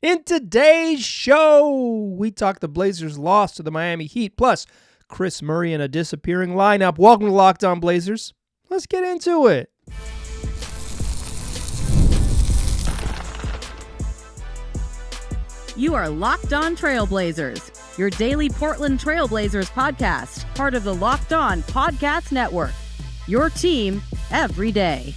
In today's show, we talk the Blazers' loss to the Miami Heat, plus Kris Murray in a disappearing lineup. Welcome to Locked On Blazers. Let's get into it. You are Locked On Trailblazers, your daily Portland Trailblazers podcast, part of the Locked On Podcast Network. Your team every day.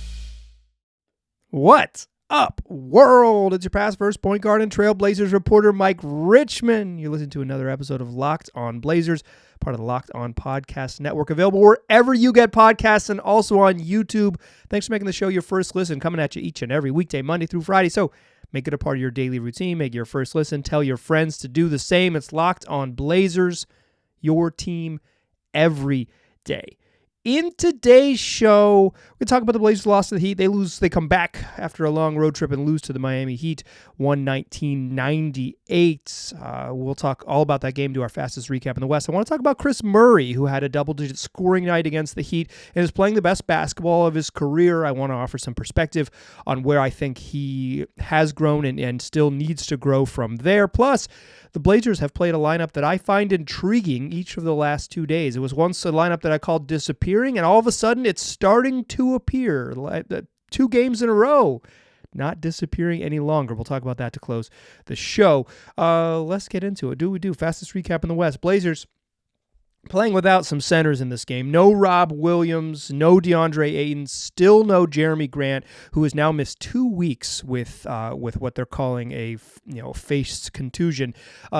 What up, world? It's your past first point guard and Trailblazers reporter, Mike Richmond. You listen to another episode of Locked On Blazers, part of the Locked On Podcast Network, available wherever you get podcasts and also on YouTube. Thanks for making the show your first listen, coming at you each and every weekday, Monday through Friday. So make it a part of your daily routine. Make your first listen. Tell your friends to do the same. It's Locked On Blazers, your team every day. In today's show, we're going to talk about the Blazers' loss to the Heat. They come back after a long road trip and lose to the Miami Heat, 119-98. We'll talk all about that game, do our fastest recap in the West. I want to talk about Kris Murray, who had a double-digit scoring night against the Heat and is playing the best basketball of his career. I want to offer some perspective on where I think he has grown and still needs to grow from there. Plus, the Blazers have played a lineup that I find intriguing each of the last 2 days. It was once a lineup that I called disappearing, and all of a sudden it's starting to appear. 2 games in a row, not disappearing any longer. We'll talk about that to close the show. Let's get into it. Fastest recap in the West. Blazers playing without some centers in this game. No Rob Williams, no DeAndre Ayton, still no Jeremy Grant, who has now missed 2 weeks with what they're calling a face contusion.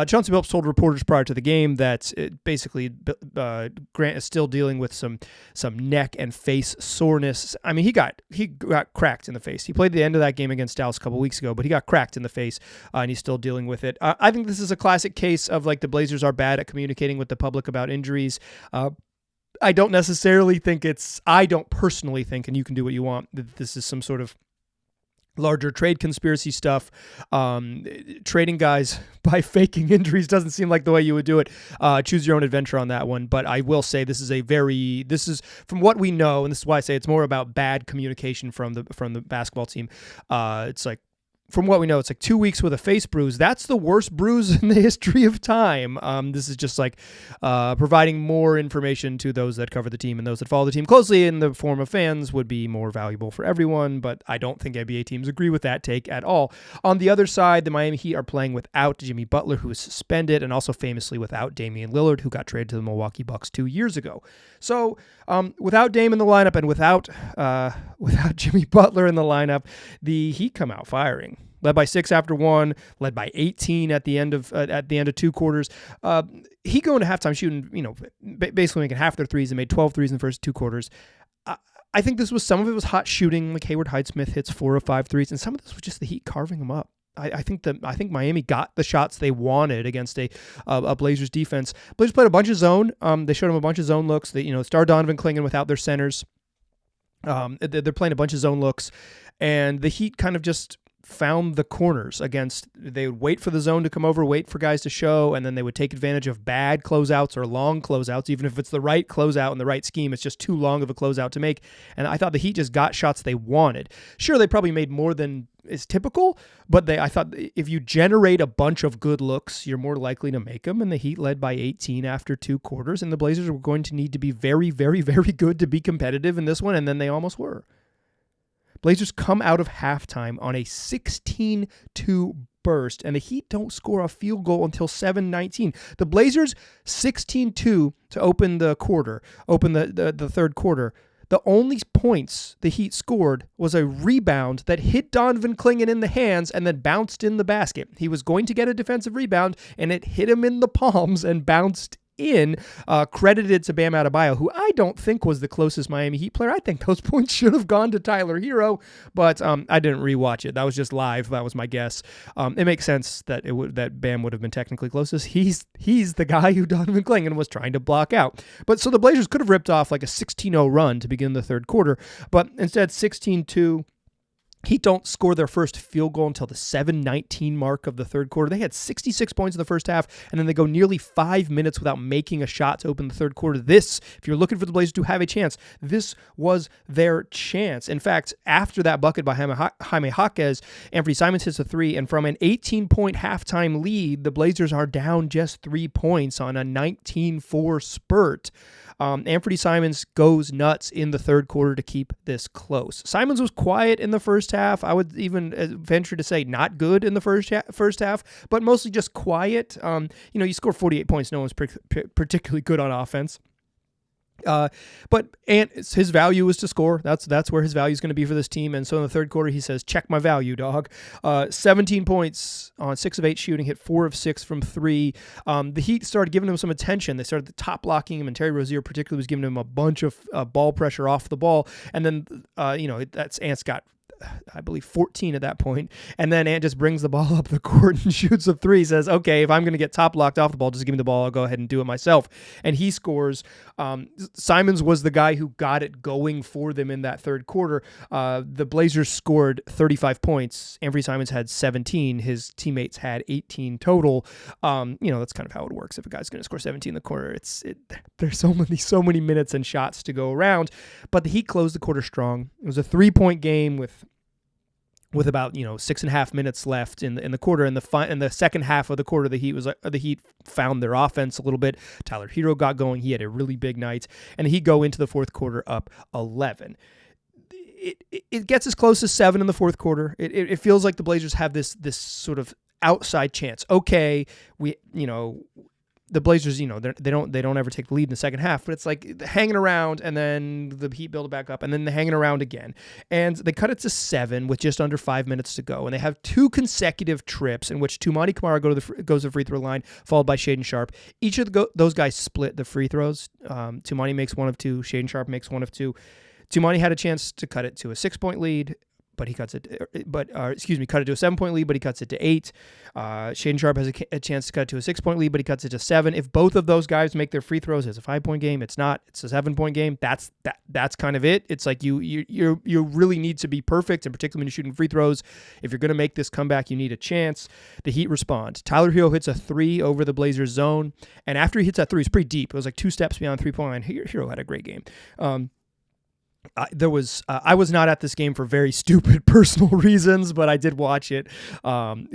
Chauncey Billups told reporters prior to the game that Grant is still dealing with some neck and face soreness. I mean, he got cracked in the face. He played the end of that game against Dallas a couple weeks ago, but he got cracked in the face, and he's still dealing with it. I think this is a classic case of the Blazers are bad at communicating with the public about injuries. I don't personally think, and you can do what you want, that this is some sort of larger trade conspiracy stuff. Trading guys by faking injuries doesn't seem like the way you would do it. Choose your own adventure on that one. But I will say this is from what we know, and this is why I say it's more about bad communication from the basketball team. From what we know, it's 2 weeks with a face bruise. That's the worst bruise in the history of time. This is just providing more information to those that cover the team and those that follow the team closely in the form of fans would be more valuable for everyone, but I don't think NBA teams agree with that take at all. On the other side, the Miami Heat are playing without Jimmy Butler, who is suspended, and also famously without Damian Lillard, who got traded to the Milwaukee Bucks 2 years ago. So without Dame in the lineup and without Jimmy Butler in the lineup, the Heat come out firing. Led by 6 after 1, led by 18 at the end of 2 quarters. Heat going to halftime shooting, basically making half their threes and made 12 threes in the first 2 quarters. I think some of it was hot shooting, like Hayward Highsmith hits 4 of 5 threes, and some of this was just the Heat carving them up. I think Miami got the shots they wanted against a Blazers defense. Blazers played a bunch of zone. They showed them a bunch of zone looks. They start Donovan Clingan without their centers. They're playing a bunch of zone looks, and the Heat kind of just found the corners they would wait for the zone to come over, wait for guys to show, and then they would take advantage of bad closeouts or long closeouts. Even if it's the right closeout and the right scheme, it's just too long of a closeout to make. And I thought the Heat just got shots they wanted. Sure, they probably made more than is typical, but I thought if you generate a bunch of good looks, you're more likely to make them. And the Heat led by 18 after 2 quarters, and the Blazers were going to need to be very, very, very good to be competitive in this one, and then they almost were. Blazers come out of halftime on a 16-2 burst, and the Heat don't score a field goal until 7:19. The Blazers 16-2 to open the third quarter. The only points the Heat scored was a rebound that hit Donovan Clingan in the hands and then bounced in the basket. He was going to get a defensive rebound, and it hit him in the palms and bounced in, credited to Bam Adebayo, who I don't think was the closest Miami Heat player. I think those points should have gone to Tyler Herro, but I didn't rewatch it. That was just live. That was my guess. It makes sense that that Bam would have been technically closest. He's the guy who Donovan Clingan was trying to block out. But so the Blazers could have ripped off a 16-0 run to begin the third quarter, but instead 16-2. Heat don't score their first field goal until the 7:19 mark of the third quarter. They had 66 points in the first half, and then they go nearly 5 minutes without making a shot to open the third quarter. This, if you're looking for the Blazers to have a chance, this was their chance. In fact, after that bucket by Jaime Jaquez, Anfernee Simons hits a three, and from an 18-point halftime lead, the Blazers are down just 3 points on a 19-4 spurt. Anfernee Simons goes nuts in the third quarter to keep this close. Simons was quiet in the first half. I would even venture to say not good in the first half, but mostly just quiet. You score 48 points. No one's particularly good on offense. But his value is to score. That's where his value is going to be for this team. And so in the third quarter, he says, check my value, dog. 17 points on 6 of 8 shooting, hit 4 of 6 from 3. The Heat started giving him some attention. They started top blocking him, and Terry Rozier particularly was giving him a bunch of ball pressure off the ball. And then, Ant's got, I believe, 14 at that point. And then Ant just brings the ball up the court and shoots a three. Says, okay, if I'm going to get top locked off the ball, just give me the ball. I'll go ahead and do it myself. And he scores. Simons was the guy who got it going for them in that third quarter. The Blazers scored 35 points. Anfernee Simons had 17. His teammates had 18 total. That's kind of how it works. If a guy's going to score 17 in the quarter, there's so many minutes and shots to go around. But the Heat closed the quarter strong. It was a 3-point game with about 6.5 minutes left in the quarter. In the second half of the quarter, the Heat found their offense a little bit. Tyler Herro got going. He had a really big night, and the Heat go into the fourth quarter up 11. It gets as close as 7 in the fourth quarter. It feels like the Blazers have this sort of outside chance. Okay, the Blazers, they don't ever take the lead in the second half, but it's like hanging around, and then the Heat build it back up, and then they're hanging around again. And they cut it to 7 with just under 5 minutes to go. And they have 2 consecutive trips in which Toumani Camara goes to the free throw line, followed by Shaedon Sharpe. Each of those guys split the free throws. Toumani makes 1 of 2. Shaedon Sharpe makes 1 of 2. Toumani had a chance to cut it to a 6-point lead, but he cuts it. Cut it to a 7-point lead, but he cuts it to 8. Shaedon Sharpe has a chance to cut it to a 6-point lead, but he cuts it to 7. If both of those guys make their free throws, it's a 5-point game. It's not. It's a 7-point game. That's kind of it. It's like you really need to be perfect, and particularly when you're shooting free throws. If you're going to make this comeback, you need a chance. The Heat respond. Tyler Herro hits a 3 over the Blazers zone, and after he hits that 3, it's pretty deep. It was like 2 steps beyond 3-point line. Herro had a great game. I was not at this game for very stupid personal reasons, but I did watch it. Bummer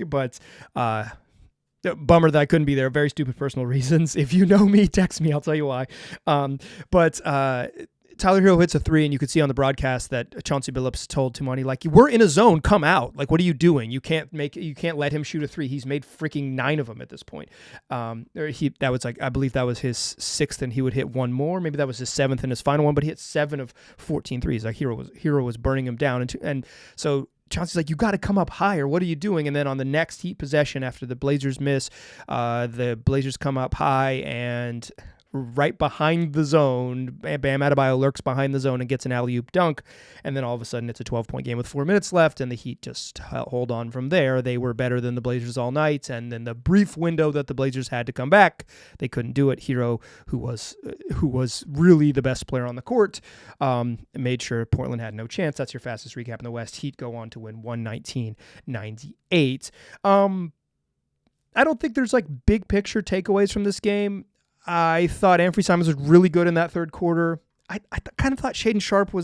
that I couldn't be there. Very stupid personal reasons. If you know me, text me. I'll tell you why. Tyler Herro hits a 3, and you could see on the broadcast that Chauncey Billups told Toumani, like, we're in a zone, come out. Like, what are you doing? You can't let him shoot a 3. He's made freaking 9 of them at this point. I believe that was his 6th, and he would hit 1 more. Maybe that was his 7th and his final one, but he hit 7 of 14 threes. Like, Herro was burning him down. And so Chauncey's like, you got to come up higher. What are you doing? And then on the next Heat possession, after the Blazers miss, the Blazers come up high, and right behind the zone, Bam Adebayo lurks behind the zone and gets an alley-oop dunk, and then all of a sudden it's a 12-point game with 4 minutes left, and the Heat just hold on from there. They were better than the Blazers all night, and then the brief window that the Blazers had to come back, they couldn't do it. Herro, who was really the best player on the court, made sure Portland had no chance. That's your fastest recap in the West. Heat go on to win 119-98. I don't think there's like big picture takeaways from this game. I thought Anfernee Simons was really good in that third quarter. I kind of thought Shaedon Sharpe he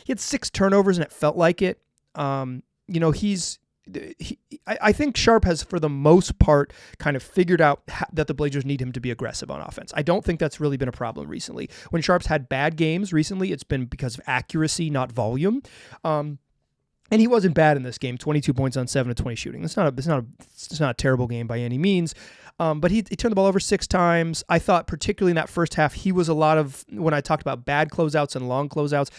had 6 turnovers, and it felt like it. I think Sharpe has, for the most part, kind of figured out that the Blazers need him to be aggressive on offense. I don't think that's really been a problem recently. When Sharpe's had bad games recently, it's been because of accuracy, not volume. And he wasn't bad in this game. 22 points on 7 of 20 shooting. It's not a terrible game by any means. But he turned the ball over 6 times. I thought particularly in that first half, he was a lot of, when I talked about bad closeouts and long closeouts,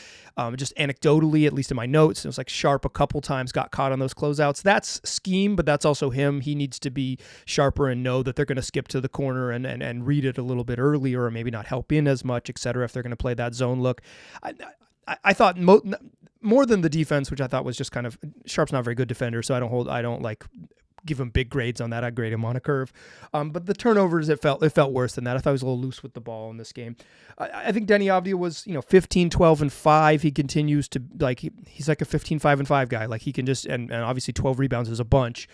just anecdotally, at least in my notes, it was like Sharpe a couple times got caught on those closeouts. That's scheme, but that's also him. He needs to be sharper and know that they're going to skip to the corner and read it a little bit earlier, or maybe not help in as much, et cetera, if they're going to play that zone look. I thought more than the defense, which I thought was just kind of, Sharpe's not a very good defender, so I don't give him big grades on that. I grade him on a curve. But the turnovers, it felt worse than that. I thought he was a little loose with the ball in this game. I think Denny Avdia was, 15, 12, and 5. He continues to, he's like a 15, 5, and 5 guy. Like he can just, and obviously 12 rebounds is a bunch.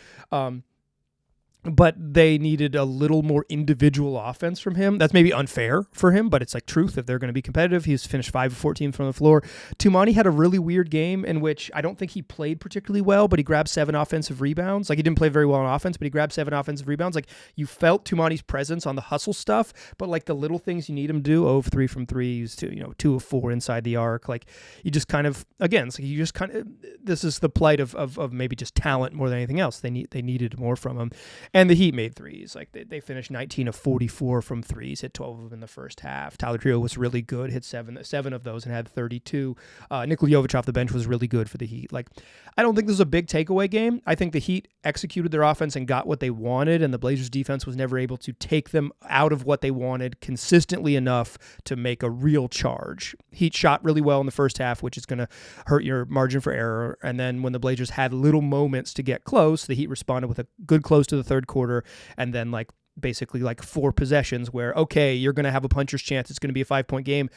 But they needed a little more individual offense from him. That's maybe unfair for him, but it's like truth. If they're going to be competitive, he's finished 5 of 14 from the floor. Tumani had a really weird game in which I don't think he played particularly well, but he grabbed 7 offensive rebounds. Like he didn't play very well on offense, but he grabbed 7 offensive rebounds. Like you felt Tumani's presence on the hustle stuff, but like the little things you need him to do, 0 of 3 from 3s to 2 of 4 inside the arc. Like you just kind of, again, it's like you just kind of, this is the plight of maybe just talent more than anything else. They needed more from him. And the Heat made threes. Like they finished 19 of 44 from threes, hit 12 of them in the first half. Tyler Herro was really good, hit seven of those and had 32. Nikola Jovic off the bench was really good for the Heat. Like I don't think this is a big takeaway game. I think the Heat executed their offense and got what they wanted, and the Blazers defense was never able to take them out of what they wanted consistently enough to make a real charge. Heat shot really well in the first half, which is going to hurt your margin for error. And then when the Blazers had little moments to get close, the Heat responded with a good close to the third quarter, and then basically 4 possessions where, okay, you're going to have a puncher's chance. It's going to be a 5-point game.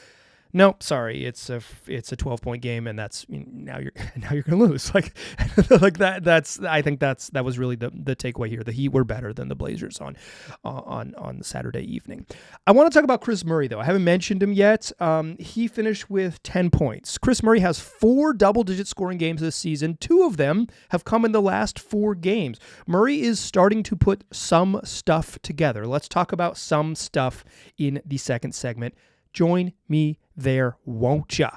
Nope, sorry, it's a 12-point game, and that's now you're going to lose. Like that. That was really the takeaway here. The Heat were better than the Blazers on the Saturday evening. I want to talk about Kris Murray though. I haven't mentioned him yet. He finished with 10 points. Kris Murray has 4 double-digit scoring games this season. 2 of them have come in the last 4 games. Murray is starting to put some stuff together. Let's talk about some stuff in the second segment. Join me there, won't ya?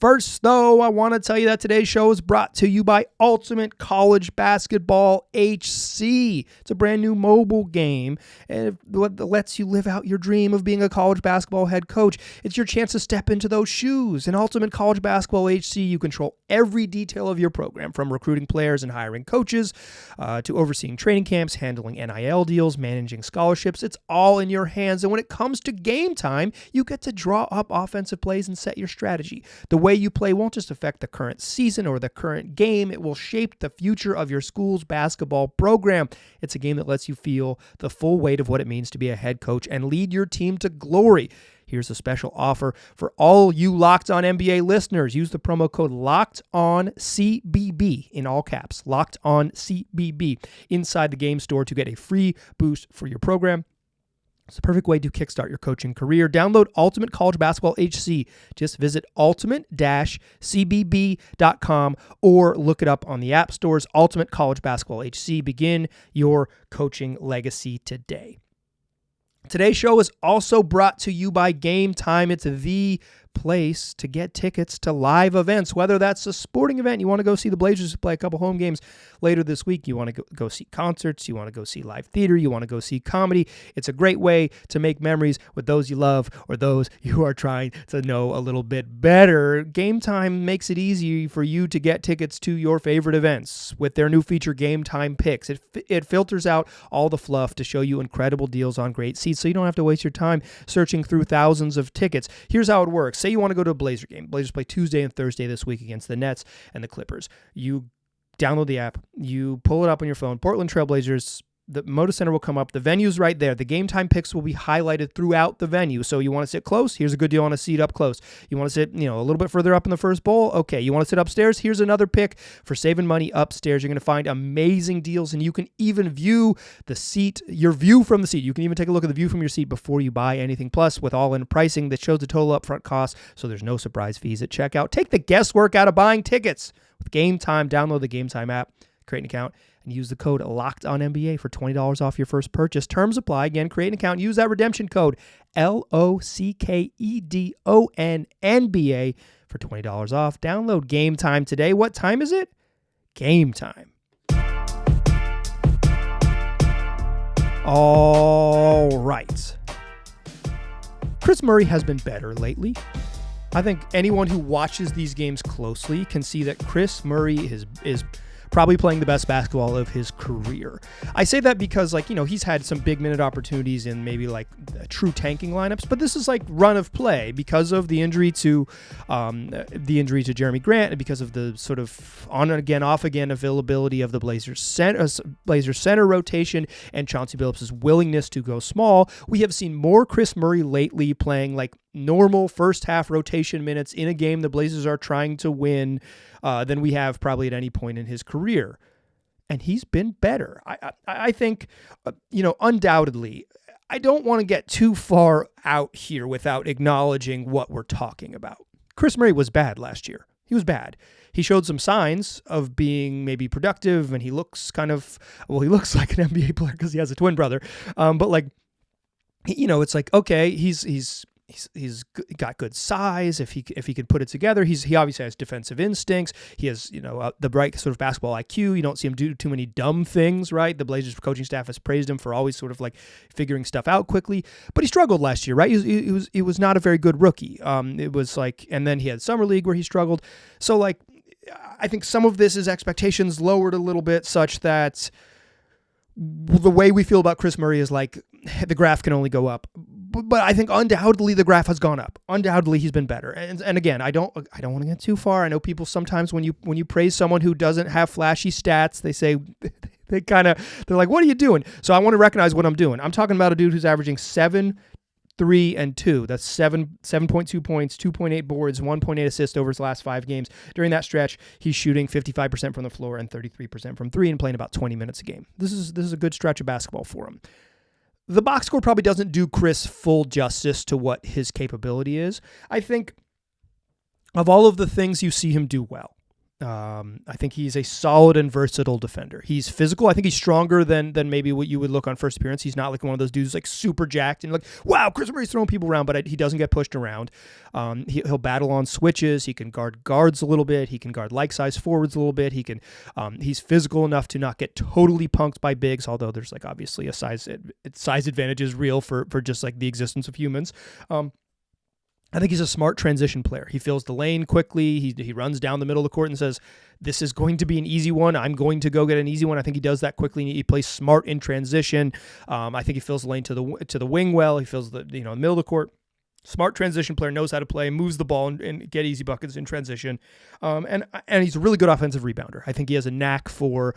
First, though, I want to tell you that today's show is brought to you by Ultimate College Basketball HC. It's a brand new mobile game and it lets you live out your dream of being a college basketball head coach. It's your chance to step into those shoes. In Ultimate College Basketball HC, you control every detail of your program, from recruiting players and hiring coaches to overseeing training camps, handling NIL deals, managing scholarships. It's all in your hands. And when it comes to game time, you get to draw up offensive plays and set your strategy. The way you play won't just affect the current season or the current game. It will shape the future of your school's basketball program. It's a game that lets you feel the full weight of what it means to be a head coach and lead your team to glory. Here's a special offer for all you Locked On NBA listeners. Use the promo code LOCKEDONCBB in all caps, LOCKEDONCBB, inside the game store to get a free boost for your program. It's the perfect way to kickstart your coaching career. Download Ultimate College Basketball HC. Just visit ultimate-cbb.com or look it up on the app stores. Ultimate College Basketball HC. Begin your coaching legacy today. Today's show is also brought to you by Game Time. It's the place to get tickets to live events, whether that's a sporting event, you want to go see the Blazers play a couple home games later this week, you want to go see concerts, you want to go see live theater, you want to go see comedy. It's a great way to make memories with those you love or those you are trying to know a little bit better. Game Time makes it easy for you to get tickets to your favorite events with their new feature, Game Time Picks. It filters out all the fluff to show you incredible deals on great seats, so you don't have to waste your time searching through thousands of tickets. Here's how it works. Say you want to go to a Blazer game. Blazers play Tuesday and Thursday this week against the Nets and the Clippers. You download the app. You pull it up on your phone. Portland Trail Blazers. The Moda Center will come up. The venue's right there. The Game Time picks will be highlighted throughout the venue. So you want to sit close? Here's a good deal on a seat up close. You want to sit, a little bit further up in the first bowl? Okay. You want to sit upstairs? Here's another pick for saving money upstairs. You're going to find amazing deals, and you can even view the seat, your view from the seat. You can even take a look at the view from your seat before you buy anything. Plus, with all-in pricing that shows the total upfront cost, so there's no surprise fees at checkout. Take the guesswork out of buying tickets with Game Time. Download the Game Time app, create an account, and use the code LOCKEDONNBA for $20 off your first purchase. Terms apply. Again, create an account. Use that redemption code LOCKEDONNBA for $20 off. Download Game Time today. What time is it? Game time. All right. Kris Murray has been better lately. I think anyone who watches these games closely can see that Kris Murray is probably playing the best basketball of his career. I say that because, like, you know, he's had some big minute opportunities in maybe like true tanking lineups, but this is like run of play because of the injury to Jeremy Grant and because of the sort of on again, off again availability of the Blazers center rotation and Chauncey Billups' willingness to go small. We have seen more Kris Murray lately playing like normal first half rotation minutes in a game the Blazers are trying to win than we have probably at any point in his career. And he's been better. I think, undoubtedly, I don't want to get too far out here without acknowledging what we're talking about. Kris Murray was bad last year. He was bad. He showed some signs of being maybe productive, and he looks he looks like an NBA player because he has a twin brother. But like, it's like, okay, he's got good size. If he can put it together, he obviously has defensive instincts. He has the right sort of basketball IQ. You don't see him do too many dumb things, right? The Blazers coaching staff has praised him for always sort of like figuring stuff out quickly. But he struggled last year, right? He was not a very good rookie. It was like, and then he had summer league where he struggled. So like, I think some of this is expectations lowered a little bit, such that the way we feel about Kris Murray is like the graph can only go up. But I think undoubtedly the graph has gone up. Undoubtedly he's been better. And again, I don't want to get too far. I know people sometimes when you praise someone who doesn't have flashy stats, they say they're like, what are you doing? So I want to recognize what I'm doing. I'm talking about a dude who's averaging 7, 3, and 2. That's 7.2 points, 2.8 boards, 1.8 assists over his last 5 games. During that stretch, he's shooting 55% from the floor and 33% from 3 and playing about 20 minutes a game. This is a good stretch of basketball for him. The box score probably doesn't do Kris full justice to what his capability is. I think of all of the things you see him do well, I think he's a solid and versatile defender. He's physical. I think he's stronger than maybe what you would look on first appearance. He's not like one of those dudes like super jacked and like, wow, Kris Murray's throwing people around, but he doesn't get pushed around. He'll battle on switches. He can guard guards a little bit. He can guard like-size forwards a little bit. He's physical enough to not get totally punked by bigs, although there's like obviously a size advantage is real for just like the existence of humans. I think he's a smart transition player. He fills the lane quickly. He runs down the middle of the court and says, this is going to be an easy one. I'm going to go get an easy one. I think he does that quickly. He plays smart in transition. I think he fills the lane to the wing well. He fills the middle of the court. Smart transition player, knows how to play, moves the ball and get easy buckets in transition. And he's a really good offensive rebounder. I think he has a knack for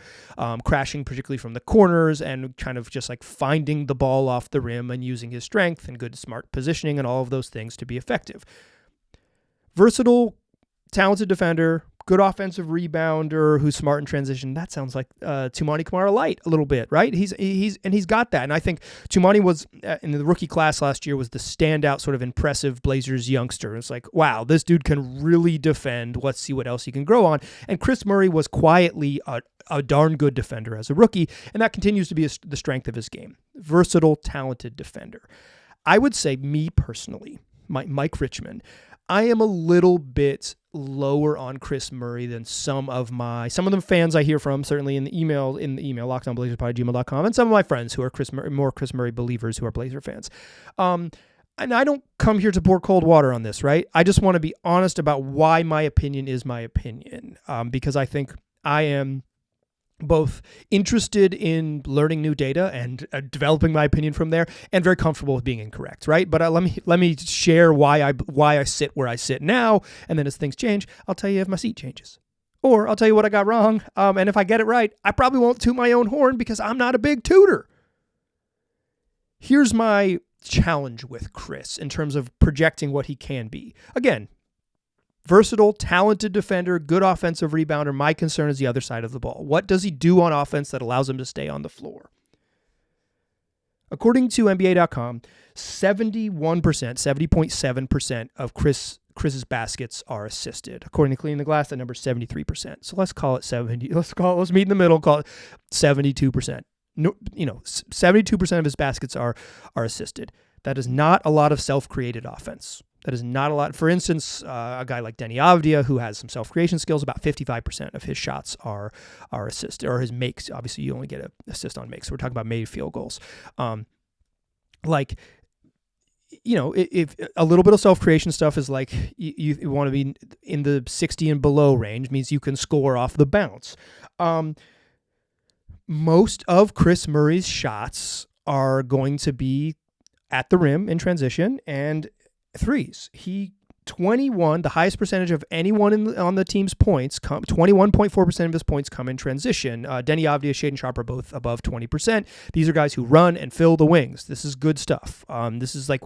crashing, particularly from the corners, and kind of just like finding the ball off the rim and using his strength and good smart positioning and all of those things to be effective. Versatile, talented defender, good offensive rebounder who's smart in transition. That sounds like Toumani Camara light a little bit, right? He's got that. And I think Toumani was in the rookie class last year was the standout sort of impressive Blazers youngster. It's like, wow, this dude can really defend. Let's see what else he can grow on. And Kris Murray was quietly a darn good defender as a rookie, and that continues to be the strength of his game. Versatile, talented defender. I would say, me personally, Mike Richmond, I am a little bit lower on Kris Murray than some of the fans I hear from, certainly in the email, lockdownblazerspod@gmail.com, and some of my friends who are more Kris Murray believers who are Blazer fans. And I don't come here to pour cold water on this, right? I just want to be honest about why my opinion is my opinion, because I think I am both interested in learning new data and developing my opinion from there, and very comfortable with being incorrect, right? But let me share why I sit where I sit now, and then as things change, I'll tell you if my seat changes, or I'll tell you what I got wrong. And if I get it right, I probably won't toot my own horn because I'm not a big tooter. Here's my challenge with Kris in terms of projecting what he can be. Again, versatile, talented defender, good offensive rebounder. My concern is the other side of the ball. What does he do on offense that allows him to stay on the floor? According to NBA.com, 70.7% of Kris's baskets are assisted. According to Clean the Glass, that number is 73%. So let's call it 70. Let's meet in the middle, call it 72%. No, 72% of his baskets are assisted. That is not a lot of self-created offense. That is not a lot. For instance, a guy like Denny Avdia, who has some self-creation skills, about 55% of his shots are assisted, or his makes. Obviously, you only get an assist on makes. So we're talking about made field goals. if a little bit of self-creation stuff is like you want to be in the 60 and below range, means you can score off the bounce. Most of Kris Murray's shots are going to be at the rim in transition and threes. 21, the highest percentage of anyone on the team's points, 21.4% of his points come in transition. Denny Avdia, Shaedon Sharpe are both above 20%. These are guys who run and fill the wings. This is good stuff. This is like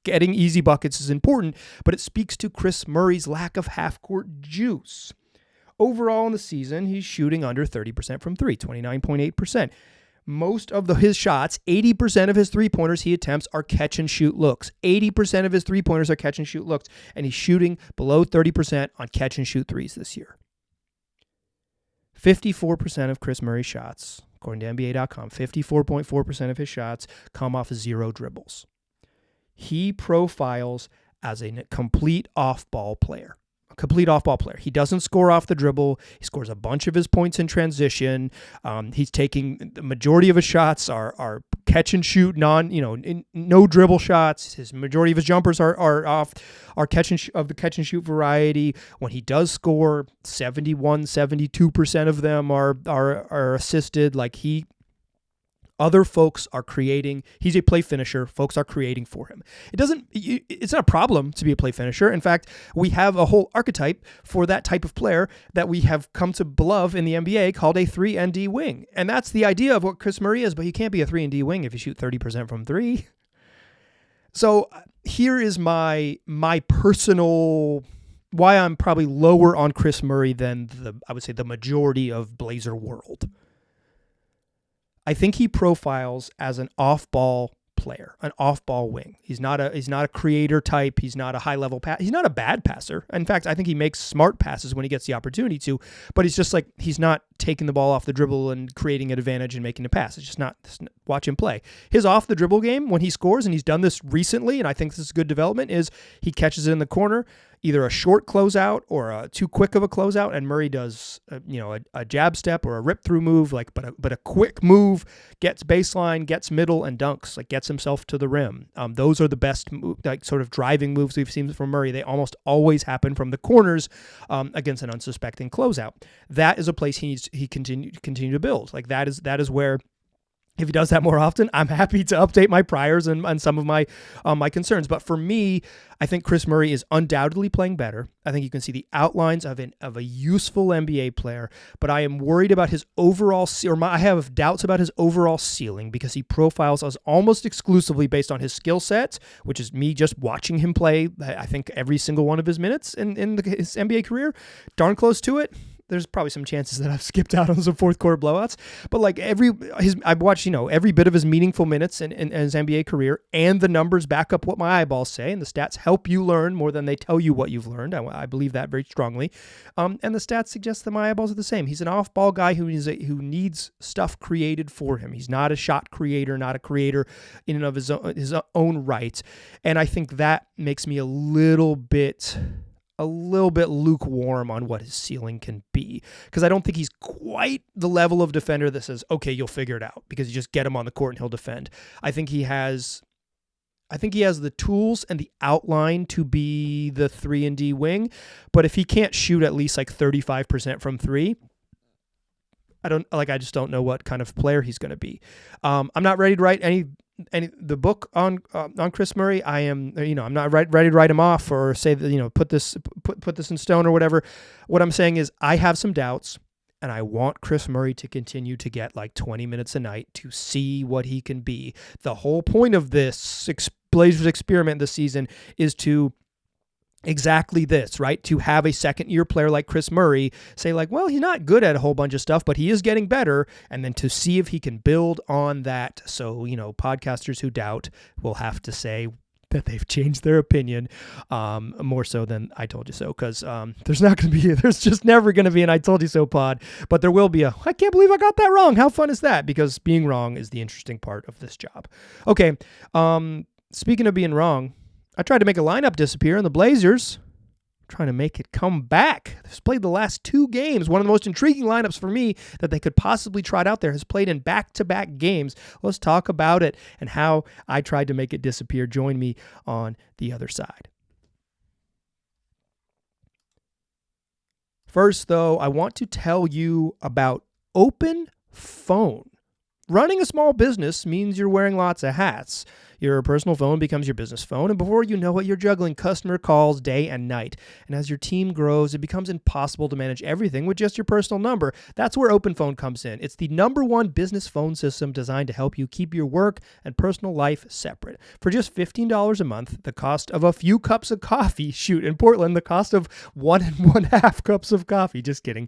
getting easy buckets is important, but it speaks to Kris Murray's lack of half-court juice. Overall in the season, he's shooting under 30% from three, 29.8%. Most of his shots, 80% of his three-pointers he attempts are catch-and-shoot looks. 80% of his three-pointers are catch-and-shoot looks, and he's shooting below 30% on catch-and-shoot threes this year. 54% of Kris Murray's shots, according to NBA.com, 54.4% of his shots come off 0 dribbles. He profiles as a complete off-ball player. He doesn't score off the dribble. He scores a bunch of his points in transition. He's taking the majority of his shots are catch and shoot, no dribble shots. His majority of his jumpers are the catch and shoot variety. When he does score, 72% of them are assisted. Other folks are creating. He's a play finisher. Folks are creating for him. It's not a problem to be a play finisher. In fact, we have a whole archetype for that type of player that we have come to love in the NBA called a 3-and-D wing. And that's the idea of what Kris Murray is, but you can't be a 3-and-D wing if you shoot 30% from three. So here is my personal, why I'm probably lower on Kris Murray than I would say the majority of Blazer world. I think he profiles as an off-ball player, an off-ball wing. He's not a creator type. He's not a high-level pass. He's not a bad passer. In fact, I think he makes smart passes when he gets the opportunity to, but he's just he's not taking the ball off the dribble and creating an advantage and making a pass. It's just not, watch him play. His off-the-dribble game, when he scores, and he's done this recently, and I think this is good development, is he catches it in the corner, either a short closeout or a too quick of a closeout, and Murray does a jab step or a rip through move, but a quick move, gets baseline, gets middle, and dunks, gets himself to the rim. Those are the best sort of driving moves we've seen from Murray. They almost always happen from the corners against an unsuspecting closeout. That is a place he continue to build. That is where, if he does that more often, I'm happy to update my priors and some of my concerns. But for me, I think Kris Murray is undoubtedly playing better. I think you can see the outlines of a useful NBA player, but I am worried about his overall, I have doubts about his overall ceiling because he profiles us almost exclusively based on his skill set, which is me just watching him play, I think, every single one of his minutes in his NBA career, darn close to it. There's probably some chances that I've skipped out on some fourth quarter blowouts, but I've watched every bit of his meaningful minutes in his NBA career, and the numbers back up what my eyeballs say, and the stats help you learn more than they tell you what you've learned. I believe that very strongly, and the stats suggest that my eyeballs are the same. He's an off-ball guy who needs stuff created for him. He's not a shot creator, not a creator in and of his own right, and I think that makes me a little bit lukewarm on what his ceiling can be, because I don't think he's quite the level of defender that says, okay, you'll figure it out, because you just get him on the court and he'll defend. I think he has the tools and the outline to be the 3-and-D wing, but if he can't shoot at least 35% from three, I just don't know what kind of player he's going to be. I'm not ready to write the book on Kris Murray. I'm not ready to write him off or say that, put this in stone or whatever. What I'm saying is I have some doubts, and I want Kris Murray to continue to get 20 minutes a night to see what he can be. The whole point of this Blazers experiment this season is to exactly this, right? To have a second-year player like Kris Murray say well, he's not good at a whole bunch of stuff, but he is getting better, and then to see if he can build on that. So, podcasters who doubt will have to say that they've changed their opinion more so than I told you so, because there's just never going to be an I told you so pod, but there will be a I can't believe I got that wrong. How fun is that? Because being wrong is the interesting part of this job. Okay, speaking of being wrong, I tried to make a lineup disappear, and the Blazers trying to make it come back. Has played the last 2 games. One of the most intriguing lineups for me that they could possibly trot out there has played in back-to-back games. Let's talk about it and how I tried to make it disappear. Join me on the other side. First, though, I want to tell you about Open Phone. Running a small business means you're wearing lots of hats. Your personal phone becomes your business phone, and before you know it, you're juggling customer calls day and night. And as your team grows, it becomes impossible to manage everything with just your personal number. That's where Open Phone comes in. It's the #1 business phone system designed to help you keep your work and personal life separate. For just $15 a month, the cost of a few cups of coffee, in Portland, the cost of 1 1/2 cups of coffee, just kidding.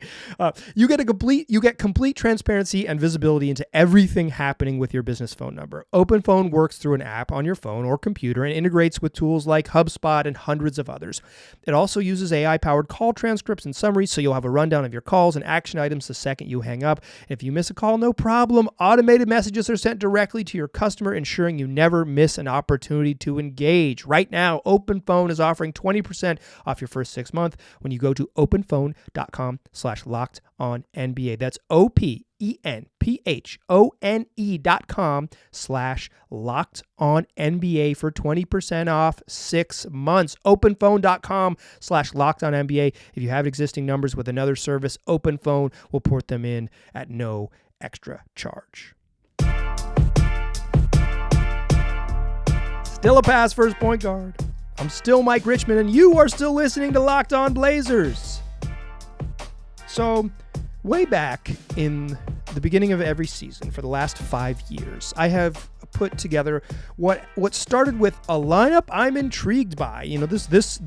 You get complete transparency and visibility into everything happening with your business phone number. Open Phone works through an app on your phone or computer and integrates with tools like HubSpot and hundreds of others. It also uses AI-powered call transcripts and summaries, so you'll have a rundown of your calls and action items the second you hang up. If you miss a call, no problem. Automated messages are sent directly to your customer, ensuring you never miss an opportunity to engage. Right now, Open Phone is offering 20% off your first 6 months when you go to openphone.com/lockedonnba. That's openphone.com/lockedonnba for 20% off 6 months. Openphone.com/lockedonnba. If you have existing numbers with another service, Open Phone will port them in at no extra charge. Still a pass first point guard. I'm still Mike Richmond, and you are still listening to Locked On Blazers. So, way back in the beginning of every season for the last 5 years, I have put together what started with a lineup I'm intrigued by. You know, this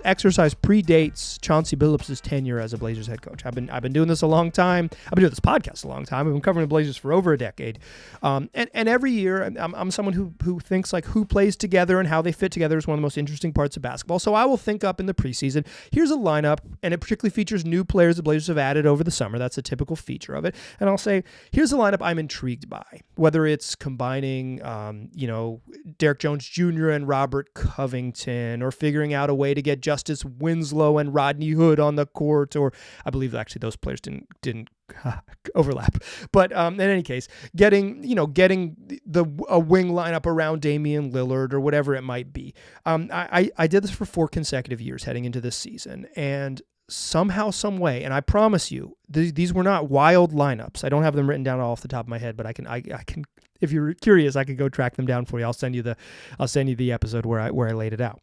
exercise predates Chauncey Billups' tenure as a Blazers head coach. I've been doing this a long time. I've been doing this podcast a long time. I've been covering the Blazers for over a decade. And every year, I'm someone who thinks like who plays together and how they fit together is one of the most interesting parts of basketball. So I will think up in the preseason, here's a lineup, and it particularly features new players the Blazers have added over the summer. That's a typical feature of it. And I'll say, here's a lineup I'm intrigued by, whether it's combining Derek Jones Jr. and Robert Covington, or figuring out a way to get Justice Winslow and Rodney Hood on the court, or I believe actually those players didn't overlap. But in any case, getting a wing lineup around Damian Lillard or whatever it might be. I did this for 4 consecutive years heading into this season, and somehow, some way, and I promise you, these were not wild lineups. I don't have them written down all off the top of my head, but I can. If you're curious, I could go track them down for you. I'll send you the episode where I laid it out.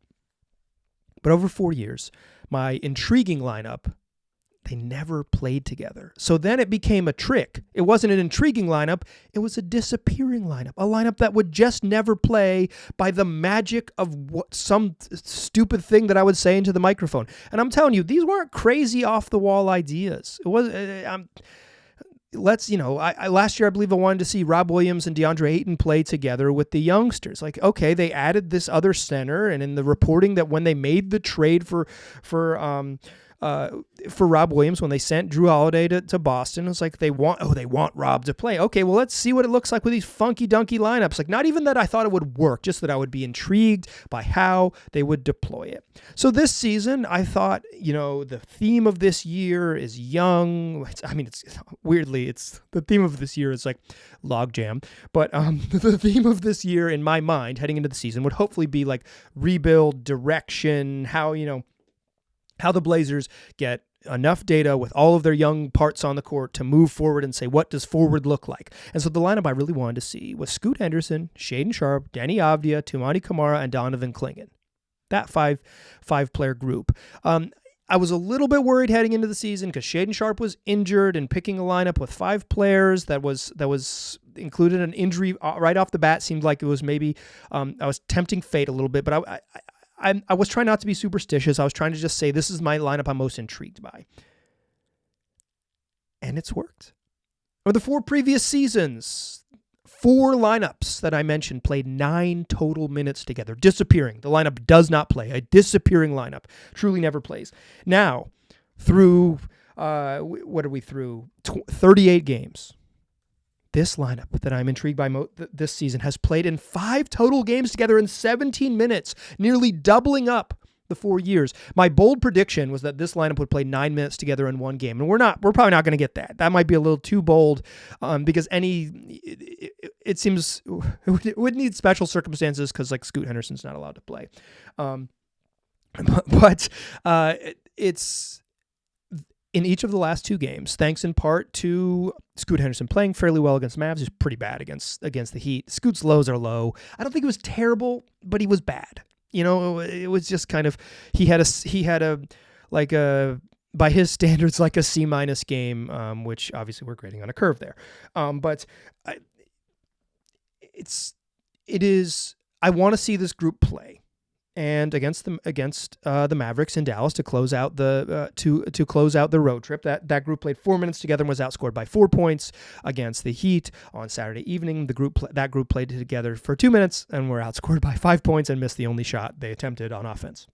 But over 4 years, my intriguing lineup, they never played together. So then it became a trick. It wasn't an intriguing lineup. It was a disappearing lineup, a lineup that would just never play by the magic of some stupid thing that I would say into the microphone. And I'm telling you, these weren't crazy off the wall ideas. It was. Last year I believe I wanted to see Rob Williams and DeAndre Ayton play together with the youngsters. Like, okay, they added this other center, and in the reporting that when they made the trade for Rob Williams, when they sent Drew Holiday to Boston, it's like they want Rob to play. Okay, well, let's see what it looks like with these funky dunky lineups. Like, not even that I thought it would work, just that I would be intrigued by how they would deploy it. So this season, I thought, the theme of this year is young. It's the theme of this year is like logjam, but the theme of this year in my mind heading into the season would hopefully be like rebuild, direction, how the Blazers get enough data with all of their young parts on the court to move forward and say, what does forward look like? And so the lineup I really wanted to see was Scoot Henderson, Shaedon Sharpe, Danny Avdia, Toumani Camara, and Donovan Clingan. That five-player group. I was a little bit worried heading into the season because Shaedon Sharpe was injured, and picking a lineup with 5 players that was included an injury right off the bat seemed like it was maybe I was tempting fate a little bit, but I was trying not to be superstitious. I was trying to just say, this is my lineup I'm most intrigued by. And it's worked. Over the 4 previous seasons, 4 lineups that I mentioned played 9 total minutes together. Disappearing. The lineup does not play. A disappearing lineup. Truly never plays. Now, through, 38 games. This lineup that I'm intrigued by this season has played in 5 total games together in 17 minutes, nearly doubling up the 4 years. My bold prediction was that this lineup would play 9 minutes together in one game, and we're probably not going to get that. That might be a little too bold, because it seems it would need special circumstances because like Scoot Henderson's not allowed to play. But it's in each of the last 2 games, thanks in part to Scoot Henderson playing fairly well against Mavs. He's pretty bad against the Heat. Scoot's lows are low. I don't think he was terrible, but he was bad. It was just kind of he had a by his standards like a C- game, which obviously we're grading on a curve there. But it is. I want to see this group play. And against the Mavericks in Dallas to close out the close out the road trip, that group played 4 minutes together and was outscored by 4 points against the Heat on Saturday evening. That group played together for 2 minutes and were outscored by 5 points and missed the only shot they attempted on offense.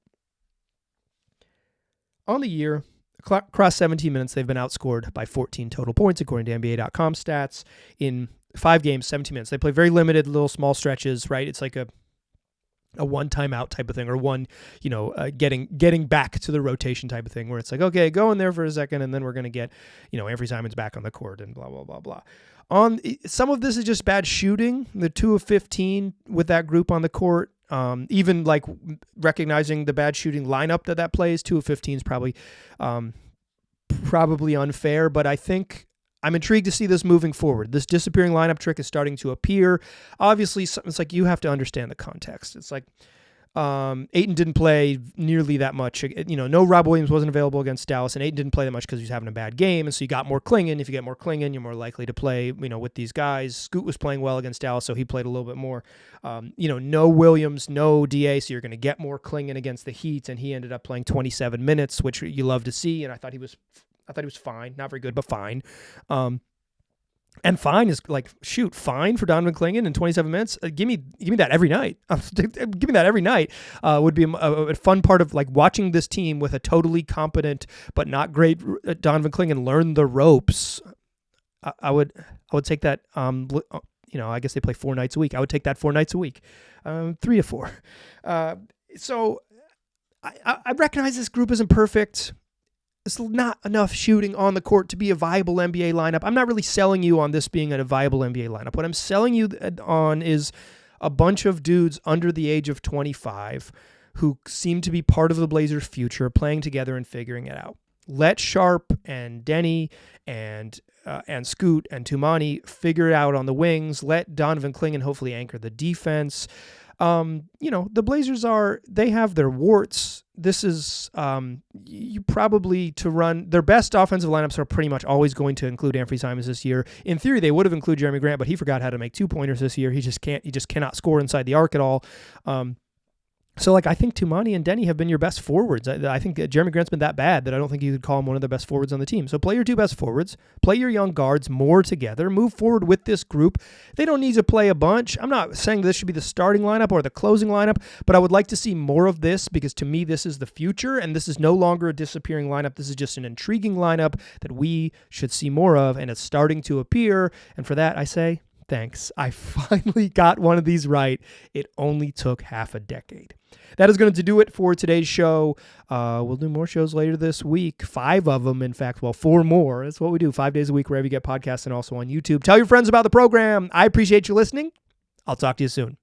On the year, across 17 minutes, they've been outscored by 14 total points according to NBA.com stats in 5 games, 17 minutes. They play very limited, little small stretches. Right, it's like a one timeout type of thing, or one, getting back to the rotation type of thing, where it's like, okay, go in there for a second, and then we're going to get, Anfernee Simons back on the court and blah, blah, blah, blah. Some of this is just bad shooting. The 2 of 15 with that group on the court, even like recognizing the bad shooting lineup that plays, 2 of 15 is probably unfair, but I think I'm intrigued to see this moving forward. This disappearing lineup trick is starting to appear. Obviously, it's like you have to understand the context. It's like Ayton didn't play nearly that much. No, Rob Williams wasn't available against Dallas, and Ayton didn't play that much because he was having a bad game, and so you got more Clingan. If you get more Clingan, you're more likely to play, with these guys. Scoot was playing well against Dallas, so he played a little bit more. No Williams, no DA, so you're going to get more Clingan against the Heat, and he ended up playing 27 minutes, which you love to see, and I thought he was fine. Not very good, but fine. And fine is like, fine for Donovan Clingan in 27 minutes. Give me that every night. Give me that every night. Would be a fun part of like watching this team with a totally competent but not great Donovan Clingan learn the ropes. I would take that. I guess they play 4 nights a week. I would take that 4 nights a week, 3 to 4. So I recognize this group isn't perfect. It's not enough shooting on the court to be a viable NBA lineup. I'm not really selling you on this being a viable NBA lineup. What I'm selling you on is a bunch of dudes under the age of 25 who seem to be part of the Blazers' future, playing together and figuring it out. Let Sharp and Denny and Scoot and Tumani figure it out on the wings. Let Donovan Clingan hopefully anchor the defense. The Blazers they have their warts. This is, you probably to run their best offensive lineups are pretty much always going to include Anfernee Simons this year. In theory, they would have included Jeremy Grant, but he forgot how to make 2-pointers this year. He just cannot score inside the arc at all. So, I think Tumani and Denny have been your best forwards. I think Jeremy Grant's been that bad that I don't think you could call him one of the best forwards on the team. So play your 2 best forwards, play your young guards more together, move forward with this group. They don't need to play a bunch. I'm not saying this should be the starting lineup or the closing lineup, but I would like to see more of this because to me, this is the future, and this is no longer a disappearing lineup. This is just an intriguing lineup that we should see more of, and it's starting to appear. And for that, I say, thanks. I finally got one of these right. It only took half a decade. That is going to do it for today's show. We'll do more shows later this week. 5 of them, in fact. Well, 4 more. That's what we do. 5 days a week, wherever you get podcasts and also on YouTube. Tell your friends about the program. I appreciate you listening. I'll talk to you soon.